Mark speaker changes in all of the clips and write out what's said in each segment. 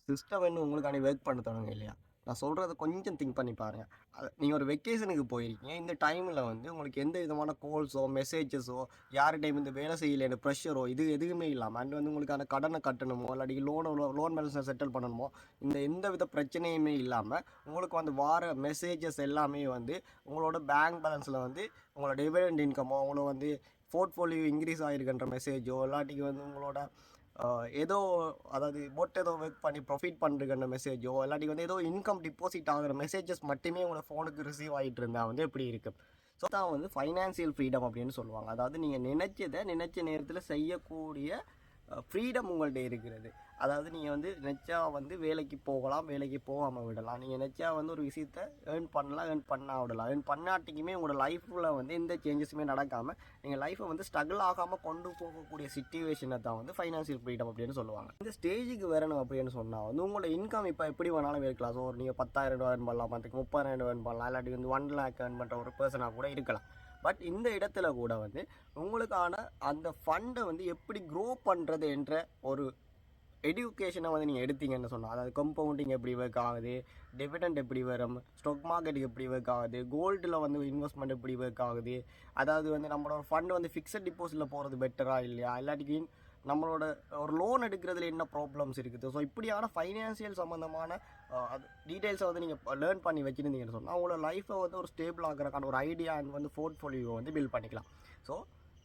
Speaker 1: System வந்து உங்களுக்காண்டி work பண்ண தொடங்க இல்லையா? நான் சொல்கிறத கொஞ்சம் திங்க் பண்ணி பாருங்கள். நீங்கள் ஒரு வெக்கேஷனுக்கு போயிருக்கீங்க. இந்த டைமில் வந்து உங்களுக்கு எந்த விதமான கால்ஸோ, மெசேஜஸோ, யார்கிட்டயும் இந்த வேலை செய்யலைன்னு ப்ரெஷரோ இது எதுவுமே இல்லாமல் அண்ட் வந்து உங்களுக்கான கடனை கட்டணுமோ, இல்லாட்டி லோன் பேலன்ஸை செட்டில் பண்ணணுமோ, இந்த எந்த வித பிரச்சனையுமே இல்லாமல் உங்களுக்கு வந்து வார மெசேஜஸ் எல்லாமே வந்து உங்களோட பேங்க் பேலன்ஸில் வந்து உங்களோட டிவிடெண்ட் இன்கமோ, உங்களோட வந்து போர்ட்ஃபோலியோ இன்க்ரீஸ் ஆகிருக்கின்ற மெசேஜோ, இல்லாட்டிக்கு வந்து உங்களோட ஏதோ அதாவது ஏதோ ஒர்க் பண்ணி ப்ரொஃபிட் பண்ணுறதுக்கான மெசேஜோ, இல்லாட்டி வந்து ஏதோ இன்கம் டிபாசிட் ஆகிற மெசேஜஸ் மட்டுமே உங்களோட ஃபோனுக்கு ரிசீவ் ஆகிட்டு இருந்தால் வந்து எப்படி இருக்கும்? ஸோ தான் வந்து ஃபைனான்சியல் ஃப்ரீடம் அப்படின்னு சொல்லுவாங்க. அதாவது நீங்கள் நினைச்ச நேரத்தில் செய்யக்கூடிய ஃப்ரீடம் உங்கள்கிட்ட இருக்கிறது. அதாவது நீங்கள் வந்து நெச்சா வந்து வேலைக்கு போகலாம், வேலைக்கு போகாமல் விடலாம். நீங்கள் நெச்சா வந்து ஒரு விஷயத்தை ஏர்ன் பண்ணலாம், ஏர்ன் பண்ணா விடலாம். ஏர்ன் பண்ணாட்டிக்குமே உங்களோட லைஃப்பில் வந்து எந்த சேஞ்சஸுமே நடக்காமல் நீங்கள் லைஃப்பை வந்து ஸ்ட்ரகிள் ஆகாமல் கொண்டு போகக்கூடிய சிச்சுவேஷனை தான் வந்து ஃபைனான்சியல் ஃப்ரீடம் அப்படின்னு சொல்லுவாங்க. இந்த ஸ்டேஜுக்கு வரணும் அப்படின்னு சொன்னால் வந்து உங்களோட இன்கம் இப்போ எப்படி வேணாலும் இருக்கலாம். ஸோ நீங்கள் 10,000 ஏர்ன் பண்ணலாம், அதுக்கு 30,000 ஏர்ன் பண்ணலாம், இல்லாட்டி வந்து 1 lakh ஏர்ன் பண்ணுற ஒரு பர்சனாக கூட இருக்கலாம். பட் இந்த இடத்துல கூட வந்து உங்களுக்கான அந்த ஃபண்டை வந்து எப்படி க்ரோ பண்ணுறது என்ற ஒரு எடியூகேஷனை வந்து நீங்கள் எடுத்தீங்கன்னு சொன்னால், அதாவது கம்பவுண்டிங் எப்படி ஒர்க் ஆகுது, டிவிடெண்ட் எப்படி வரும், ஸ்டாக் மார்க்கெட்டுக்கு எப்படி ஒர்க் ஆகுது, கோல்டில் வந்து இன்வெஸ்ட்மெண்ட் எப்படி ஒர்க் ஆகுது, அதாவது வந்து நம்மளோட ஃபண்டு வந்து ஃபிக்ஸட் டிபாசிட்டில் போகிறது பெட்டரா இல்லையா, இல்லாட்டிக்கு நம்மளோட ஒரு லோன் எடுக்கிறதுல என்ன ப்ராப்ளம்ஸ் இருக்குது. ஸோ இப்படியான ஃபைனான்சியல் சம்மந்தமான டீட்டெயில்ஸை வந்து நீங்கள் லேர்ன் பண்ணி வச்சுருந்தீங்கன்னு சொன்னால் உங்களோட லைஃப்பை வந்து ஒரு ஸ்டேபிள் ஆகிறதுக்கான ஒரு ஐடியா அண்ட் வந்து போர்ட்ஃபோலியோ வந்து பில்ட் பண்ணிக்கலாம். ஸோ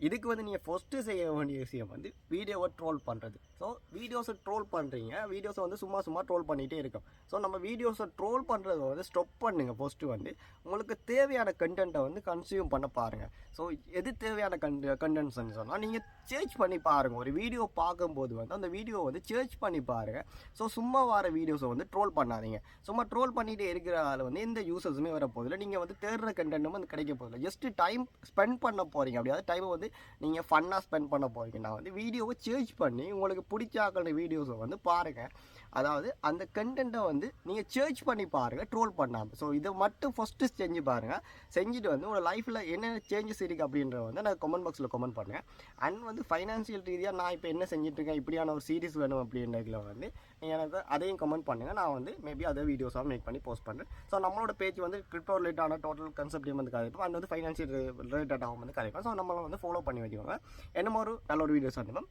Speaker 1: இதுக்கு வந்து நீங்கள் ஃபஸ்ட்டு செய்ய வேண்டிய விஷயம் வந்து வீடியோவை ட்ரோல் பண்ணுறது. ஸோ வீடியோஸை ட்ரோல் பண்ணுறீங்க, வீடியோஸை வந்து சும்மா ட்ரோல் பண்ணிகிட்டே இருக்கும். ஸோ நம்ம வீடியோஸை ட்ரோல் பண்ணுறத வந்து ஸ்டாப் பண்ணுங்கள். ஃபஸ்ட்டு வந்து உங்களுக்கு தேவையான கண்டென்ட்டை வந்து கன்சியூம் பண்ண பாருங்கள். ஸோ எது தேவையான கண்டென்ட்ஸ்ன்னு சொன்னால் நீங்கள் சர்ச் பண்ணி பாருங்கள். ஒரு வீடியோ பார்க்கும்போது வந்து அந்த வீடியோ வந்து சர்ச் பண்ணி பாருங்கள். ஸோ சும்மா வர வீடியோஸை வந்து ட்ரோல் பண்ணாதீங்க. சும்மா ட்ரோல் பண்ணிகிட்டே இருக்கிற ஆள் வந்து எந்த யூசர்ஸுமே வர போதில்லை. நீங்கள் வந்து தேடுற கண்டென்ட்டும் வந்து கிடைக்க போதில்லை. ஜஸ்ட்டு டைம் ஸ்பெண்ட் பண்ண போகிறீங்க. அப்படியாவது டைமை வந்து நீங்கள் ஃபன்னாக ஸ்பெண்ட் பண்ண போகிறீங்கன்னா வந்து வீடியோவை சர்ச் பண்ணி உங்களுக்கு பிடிச்சாக்கிற வீடியோஸை வந்து பாருங்கள். அதாவது அந்த கண்டென்ட்டை வந்து நீங்கள் சர்ச் பண்ணி பாருங்கள், ட்ரோல் பண்ணாமல். ஸோ இதை மட்டும் ஃபஸ்ட்டு செஞ்சு பாருங்கள். செஞ்சுட்டு வந்து உங்கள் லைஃப்பில் என்னென்ன சேஞ்சஸ் இருக்குது அப்படின்றத வந்து நான் கமெண்ட் பாக்ஸில் கமெண்ட் பண்ணுங்கள். அண்ட் வந்து ஃபைனான்சியல் ரீதியாக நான் இப்போ என்ன செஞ்சிட்ருக்கேன், இப்படியான ஒரு சீரிஸ் வேணும் அப்படின்றதுல வந்து நீங்கள் எனக்கு அதையும் கமெண்ட் பண்ணுங்கள். நான் வந்து மேபி அதை வீடியோஸாக மேக் பண்ணி போஸ்ட் பண்ணுறேன். ஸோ நம்மளோட பேஜ் வந்து கிரிப்டோ ரிலேட்டான டோட்டல் கன்செப்டையும் வந்து கதைப்போம். அண்ட் வந்து ஃபைனான்சியல் ரிலேட்டடாகவும் வந்து கதைப்போம். ஸோ நம்மளை வந்து ஃபாலோ பண்ணி வச்சுக்கோங்க. என்னமோ ஒரு நல்ல ஒரு வீடியோஸ் அனுப்போம்.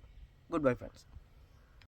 Speaker 1: Good bye friends.